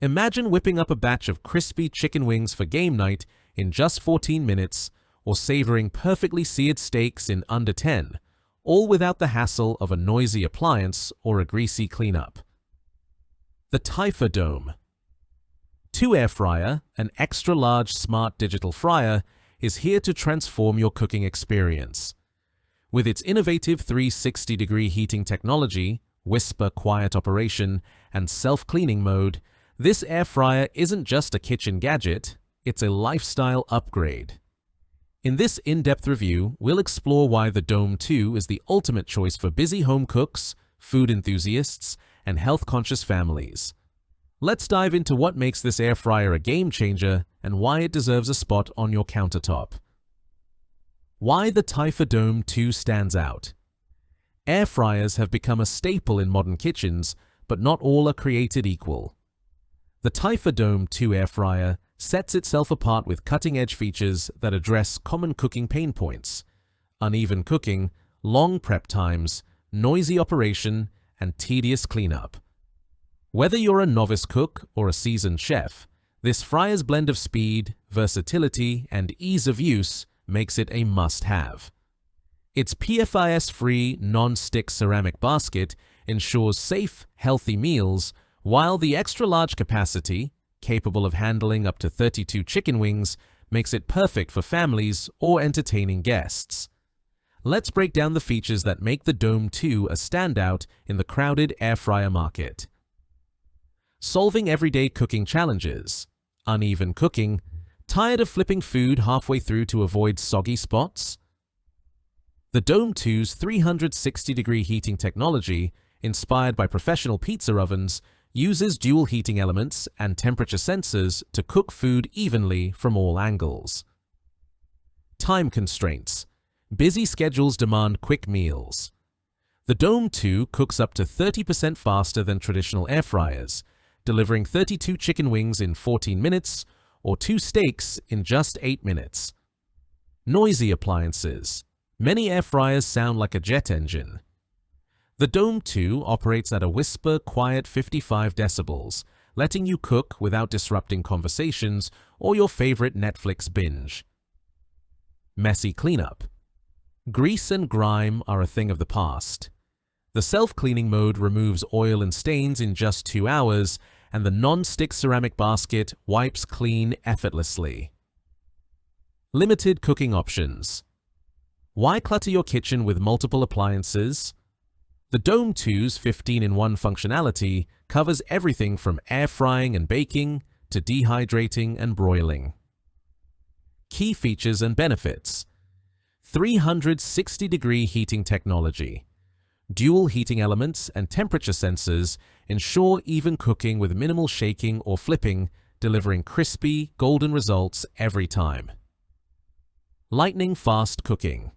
Imagine whipping up a batch of crispy chicken wings for game night in just 14 minutes, or savoring perfectly seared steaks in under 10, all without the hassle of a noisy appliance or a greasy cleanup. The Typhur Dome. 2 Airfryer, an extra-large smart digital fryer, is here to transform your cooking experience. With its innovative 360-degree heating technology, whisper quiet operation, and self-cleaning mode, this air fryer isn't just a kitchen gadget, it's a lifestyle upgrade. In this in-depth review, we'll explore why the Dome 2 is the ultimate choice for busy home cooks, food enthusiasts, and health-conscious families. Let's dive into what makes this air fryer a game changer and why it deserves a spot on your countertop. Why the Typhur Dome 2 stands out. Air fryers have become a staple in modern kitchens, but not all are created equal. The Typhur Dome 2 air fryer sets itself apart with cutting-edge features that address common cooking pain points: uneven cooking, long prep times, noisy operation, and tedious cleanup. Whether you're a novice cook or a seasoned chef, this fryer's blend of speed, versatility, and ease of use makes it a must-have. Its PFAS-free non-stick ceramic basket ensures safe, healthy meals, while the extra-large capacity, capable of handling up to 32 chicken wings, makes it perfect for families or entertaining guests. Let's break down the features that make the Dome 2 a standout in the crowded air fryer market. Solving everyday cooking challenges. Uneven cooking. Tired of flipping food halfway through to avoid soggy spots? The Dome 2's 360-degree heating technology, inspired by professional pizza ovens, uses dual heating elements and temperature sensors to cook food evenly from all angles. Time constraints. Busy schedules demand quick meals. The Dome 2 cooks up to 30% faster than traditional air fryers, delivering 32 chicken wings in 14 minutes or 2 steaks in just 8 minutes. Noisy appliances. Many air fryers sound like a jet engine. The Dome 2 operates at a whisper quiet 55 decibels, letting you cook without disrupting conversations or your favorite Netflix binge. Messy cleanup. Grease and grime are a thing of the past. The self-cleaning mode removes oil and stains in just 2 hours, and the non-stick ceramic basket wipes clean effortlessly. Limited cooking options. Why clutter your kitchen with multiple appliances? The Dome 2's 15-in-1 functionality covers everything from air frying and baking to dehydrating and broiling. Key features and benefits. 360-degree heating technology. Dual heating elements and temperature sensors ensure even cooking with minimal shaking or flipping, delivering crispy, golden results every time. Lightning-fast cooking.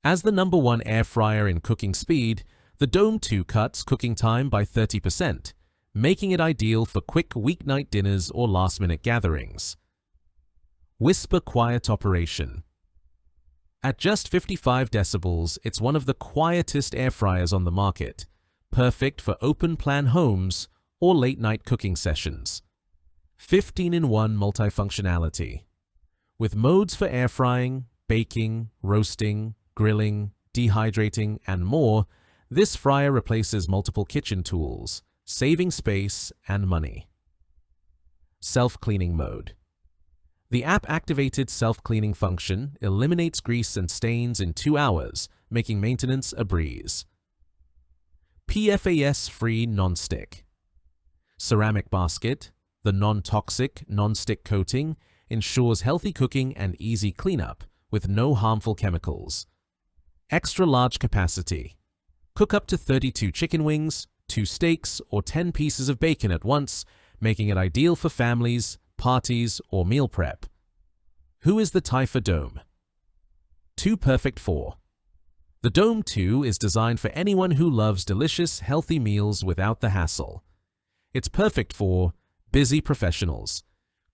As the #1 air fryer in cooking speed, the Dome 2 cuts cooking time by 30%, making it ideal for quick weeknight dinners or last-minute gatherings. Whisper quiet operation. At just 55 decibels, it's one of the quietest air fryers on the market, perfect for open-plan homes or late-night cooking sessions. 15-in-1 multifunctionality. With modes for air frying, baking, roasting, grilling, dehydrating, and more, this fryer replaces multiple kitchen tools, saving space and money. Self-cleaning mode. The app-activated self-cleaning function eliminates grease and stains in 2 hours, making maintenance a breeze. PFAS-free non-stick. Ceramic basket, the non-toxic, non-stick coating, ensures healthy cooking and easy cleanup with no harmful chemicals. Extra large capacity. Cook up to 32 chicken wings, 2 steaks, or 10 pieces of bacon at once, making it ideal for families, parties, or meal prep. Who is the Typhur Dome? Too perfect for. The Dome 2 is designed for anyone who loves delicious, healthy meals without the hassle. It's perfect for busy professionals.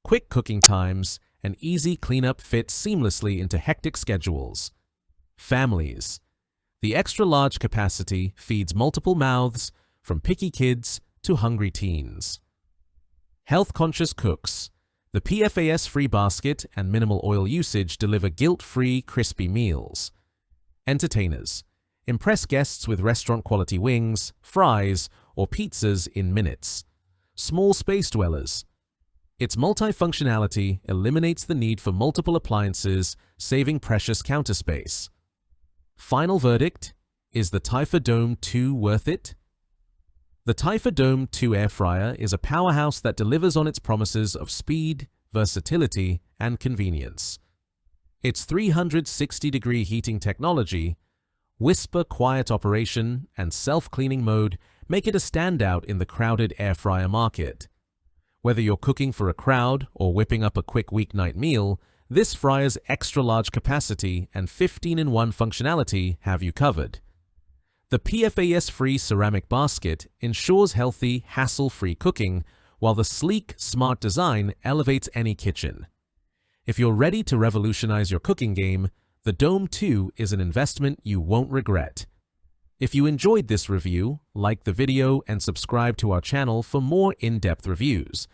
Quick cooking times and easy cleanup fit seamlessly into hectic schedules. Families. The extra-large capacity feeds multiple mouths, from picky kids to hungry teens. Health-conscious cooks. The PFAS-free basket and minimal oil usage deliver guilt-free, crispy meals. Entertainers. Impress guests with restaurant-quality wings, fries, or pizzas in minutes. Small space dwellers. Its multifunctionality eliminates the need for multiple appliances, saving precious counter space. Final verdict: is the Typhur Dome 2 worth it? The Typhur Dome 2 air fryer is a powerhouse that delivers on its promises of speed, versatility, and convenience. Its 360-degree heating technology, whisper quiet operation, and self-cleaning mode make it a standout in the crowded air fryer market. Whether you're cooking for a crowd or whipping up a quick weeknight meal, this fryer's extra-large capacity and 15-in-1 functionality have you covered. The PFAS-free ceramic basket ensures healthy, hassle-free cooking, while the sleek, smart design elevates any kitchen. If you're ready to revolutionize your cooking game, the Dome 2 is an investment you won't regret. If you enjoyed this review, like the video and subscribe to our channel for more in-depth reviews.